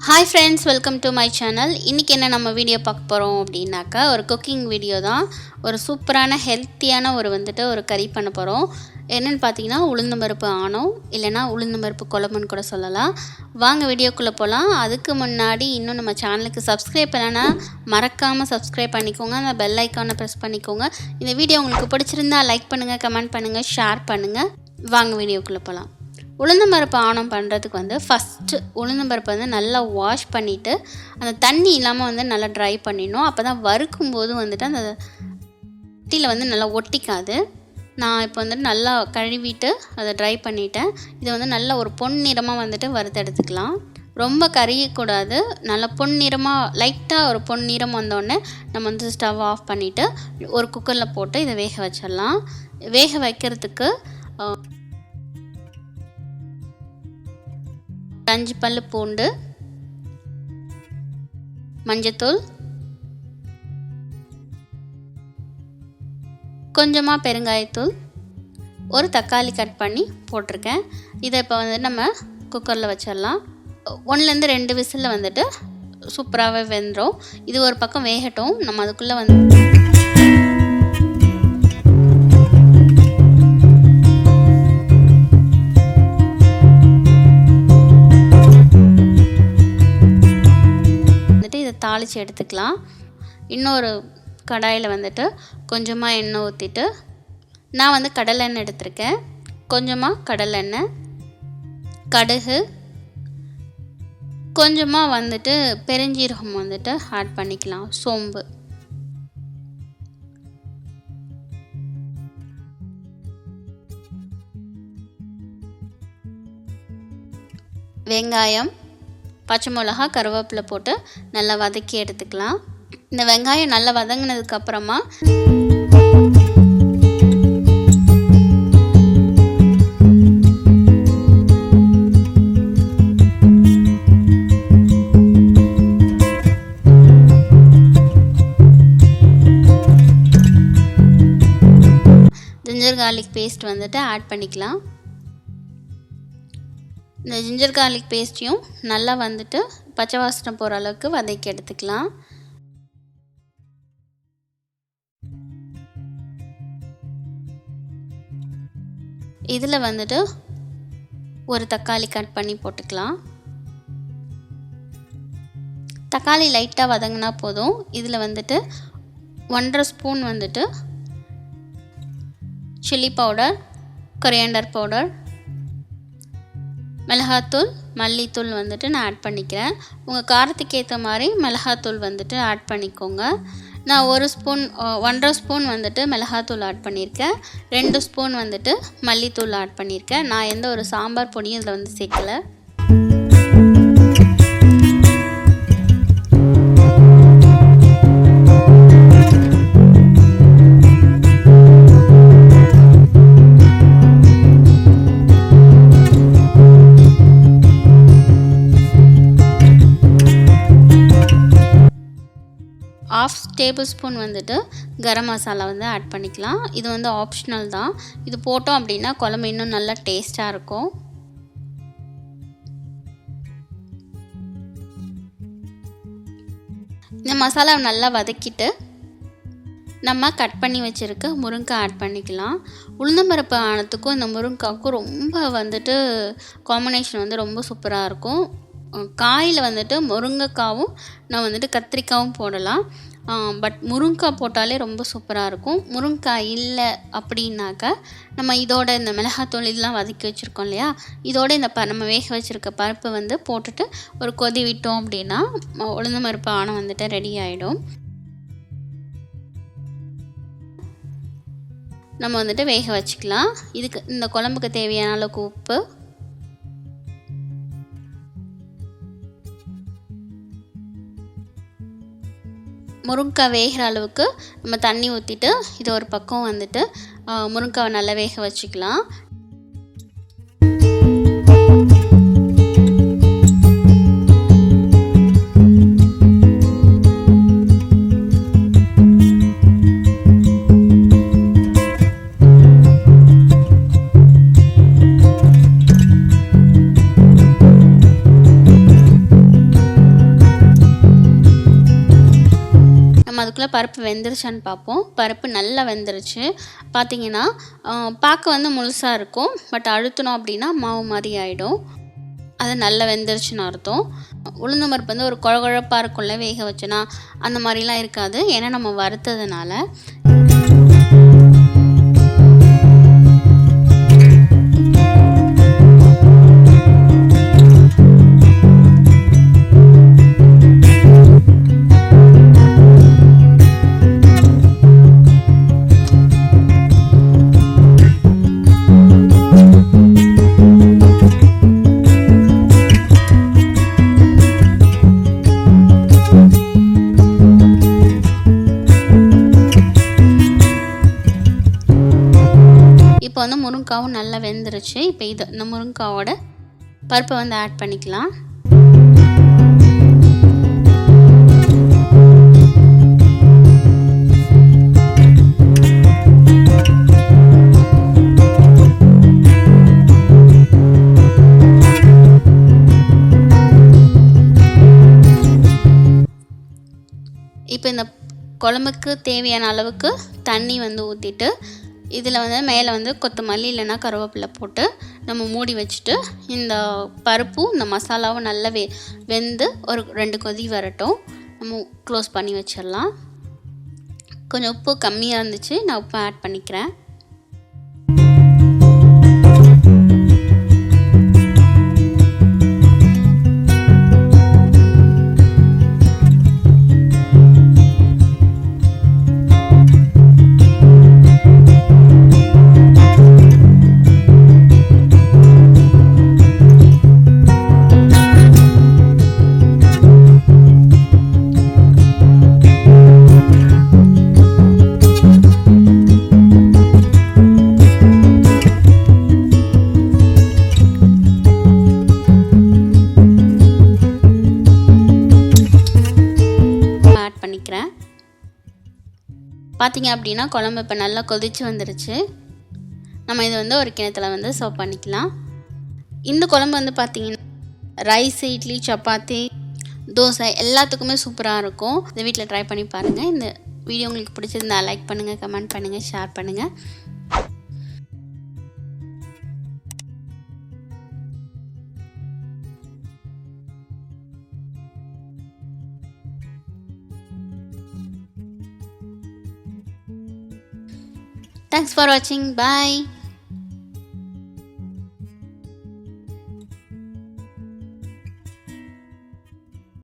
Hi friends, welcome to my channel. இன்னைக்கு என்ன நம்ம வீடியோ பார்க்க போறோம் அப்படினாக்கா ஒரு குக்கிங் வீடியோ தான். ஒரு சூப்பரான ஹெல்த்தியான ஒரு கறி பண்ண போறோம். என்னன்னு பாத்தீங்கன்னா உளுந்து பருப்பு ஆணம் இல்லனா உளுந்து பருப்பு குழம்புன்னு கூட சொல்லலாம். வாங்க வீடியோக்குள்ள போலாம். அதுக்கு முன்னாடி இன்னும் நம்ம சேனலுக்கு சப்ஸ்கிரைப் பண்ணலனா மறக்காம சப்ஸ்கிரைப் பண்ணிக்கோங்க. அந்த பெல் ஐகானை பிரஸ் பண்ணிக்கோங்க. இந்த வீடியோ உங்களுக்கு பிடிச்சிருந்தா லைக் பண்ணுங்க, கமெண்ட் பண்ணுங்க, ஷேர் பண்ணுங்க. வாங்க வீடியோக்குள்ள போலாம். உளுந்து பருப்பு ஆணம் பண்ணுறதுக்கு ஃபஸ்ட்டு உளுந்து பருப்பை நல்லா வாஷ் பண்ணிவிட்டு அந்த தண்ணி இல்லாமல் நல்லா ட்ரை பண்ணிடணும். அப்போ தான் வறுக்கும்போது அந்த டீயில் நல்லா ஒட்டிக்காது. நான் இப்போ நல்லா கழுவிட்டு அதை ட்ரை பண்ணிட்டேன். இதை நல்லா ஒரு பொன்னிறமாக வறுத்து எடுத்துக்கலாம். ரொம்ப கறியக்கூடாது. நல்லா பொன்னிறமாக லைட்டாக ஒரு பொன்னிறம் வந்தோடனே நம்ம ஸ்டவ் ஆஃப் பண்ணிவிட்டு ஒரு குக்கரில் போட்டு இதை வேக வச்சிடலாம். வேக வைக்கிறதுக்கு 5 பல்லு பூண்டு, மஞ்சத்தூள், கொஞ்சமாக பெருங்காயத்தூள், ஒரு தக்காளி கட் பண்ணி போட்டிருக்கேன். இதை இப்போ நம்ம குக்கரில் வச்சிடலாம். 1லேருந்து 2 விசிலில் சூப்பராகவே வெந்துடும். இது ஒரு பக்கம் வேகட்டும். நம்ம அதுக்குள்ளே தாளித்து எடுத்துக்கலாம். இன்னொரு கடாயில் கொஞ்சமாக எண்ணெய் ஊற்றிட்டு நான் கடலை எண்ணெய் எடுத்திருக்கேன். கொஞ்சமாக கடலை எண்ணெய், கடுகு, கொஞ்சமாக பெருஞ்சீரகம் ஆட் பண்ணிக்கலாம். சோம்பு, வெங்காயம், பச்சை மிளகா, கருவேப்பிலை போட்டு நல்லா வதக்கி எடுத்துக்கலாம். இந்த வெங்காயம் நல்லா வதங்கினதுக்கப்புறமா ஜிஞ்சர் கார்லிக் பேஸ்ட் ஆட் பண்ணிக்கலாம். இந்த ஜிஞ்சர் கார்லிக் பேஸ்ட்டையும் நல்லா பச்சை வாசனை போகிற அளவுக்கு வதக்கி எடுத்துக்கலாம். இதில் ஒரு தக்காளி கட் பண்ணி போட்டுக்கலாம். தக்காளி லைட்டாக வதங்கினா போதும். இதில் 1.5 spoon chilli powder, coriander powder, மிளகாத்தூள், மல்லித்தூள் நான் ஆட் பண்ணிக்கிறேன். உங்கள் காரத்துக்கு ஏற்ற மாதிரி மிளகாத்தூள் ஆட் பண்ணிக்கோங்க. நான் 1.5 ஸ்பூன் மிளகாத்தூள் ஆட் பண்ணியிருக்கேன். 2 ஸ்பூன் மல்லித்தூள் ஆட் பண்ணியிருக்கேன். நான் எந்த ஒரு சாம்பார் பொடியும் இதில் சேர்க்கலை. ½ table spoon garam masala add பண்ணிக்கலாம். இது ஆப்ஷனல் தான். இது போட்டோம் அப்படின்னா குழம்பு இன்னும் நல்லா டேஸ்ட்டாக இருக்கும். இந்த மசாலா நல்லா வதக்கிட்டு நம்ம கட் பண்ணி வச்சுருக்க முருங்கைக்காய் ஆட் பண்ணிக்கலாம். உளுந்தம்பருப்பு ஆனத்துக்கும் இந்த முருங்கைக்காய்க்கும் ரொம்ப காம்பினேஷன் ரொம்ப சூப்பராக இருக்கும். காயில் முருங்கைக்காவும் நான் கத்திரிக்காவும் போடலாம். பட் முருங்கைக்காய் போட்டாலே ரொம்ப சூப்பராக இருக்கும். முருங்கைக்காய் இல்லை அப்படின்னாக்கா நம்ம இதோட இந்த மிளகாத்தூள் இதெல்லாம் வதக்கி வச்சுருக்கோம் இல்லையா, இதோட இந்த நம்ம வேக வச்சுருக்க பருப்பு போட்டுட்டு ஒரு கொதி விட்டோம் அப்படின்னா உளுந்து பருப்பு ஆணம் ரெடி ஆகிடும். நம்ம வேக வச்சுக்கலாம். இதுக்கு இந்த குழம்புக்கு தேவையான அளவுக்கு உப்பு, முருங்கைக்காய் வேகிற அளவுக்கு நம்ம தண்ணி ஊற்றிட்டு இது ஒரு பக்கம் முருங்கைக்காவை நல்லா வேக வச்சுக்கலாம். முதல்ல பருப்பு வெந்துருச்சான்னு பார்ப்போம். பருப்பு நல்லா வெந்துருச்சு. பார்த்தீங்கன்னா பார்க்க வந்து முழுசாக இருக்கும். பட் அழுத்தினோம் அப்படின்னா மாவு மாதிரி ஆகிடும். அது நல்லா வெந்துருச்சுன்னு அர்த்தம். உளுந்து பருப்பு வந்து ஒரு குழகுழப்பாக இருக்கும்ல வேக வச்சோன்னா, அந்த மாதிரிலாம் இருக்காது. ஏன்னா நம்ம வறுத்ததுனால. இப்போ வந்து முருங்கைக்காவும் நல்லா வெந்துருச்சு. இப்போ இந்த முருங்கைக்காவோட பருப்பை வந்து ஆட் பண்ணிக்கலாம். இப்போ இந்த குழம்புக்கு தேவையான அளவுக்கு தண்ணி வந்து ஊற்றிட்டு, இதில் வந்து மேலே வந்து கொத்தமல்லி இல்லைன்னா கருவேப்பிலை போட்டு நம்ம மூடி வச்சுட்டு, இந்த பருப்பும் இந்த மசாலாவும் நல்லா வெந்து ஒரு 2 கொதி வரட்டும். நம்ம க்ளோஸ் பண்ணி வச்சிடலாம். கொஞ்சம் உப்பு கம்மியாக இருந்துச்சு, நான் உப்பு ஆட் பண்ணிக்கிறேன். பார்த்தீங்க அப்படின்னா குழம்பு இப்போ நல்லா கொதிச்சு வந்துருச்சு. நம்ம இது வந்து ஒரு கிணத்துல வந்து சர்வ் பண்ணிக்கலாம். இந்த குழம்பு வந்து பார்த்தீங்கன்னா ரைஸ், இட்லி, சப்பாத்தி, தோசை எல்லாத்துக்குமே சூப்பராக இருக்கும். இந்த வீட்டில் ட்ரை பண்ணி பாருங்கள். இந்த வீடியோ உங்களுக்கு பிடிச்சிருந்தா லைக் பண்ணுங்கள், கமெண்ட் பண்ணுங்கள், ஷேர் பண்ணுங்கள். Thanks for watching. Bye.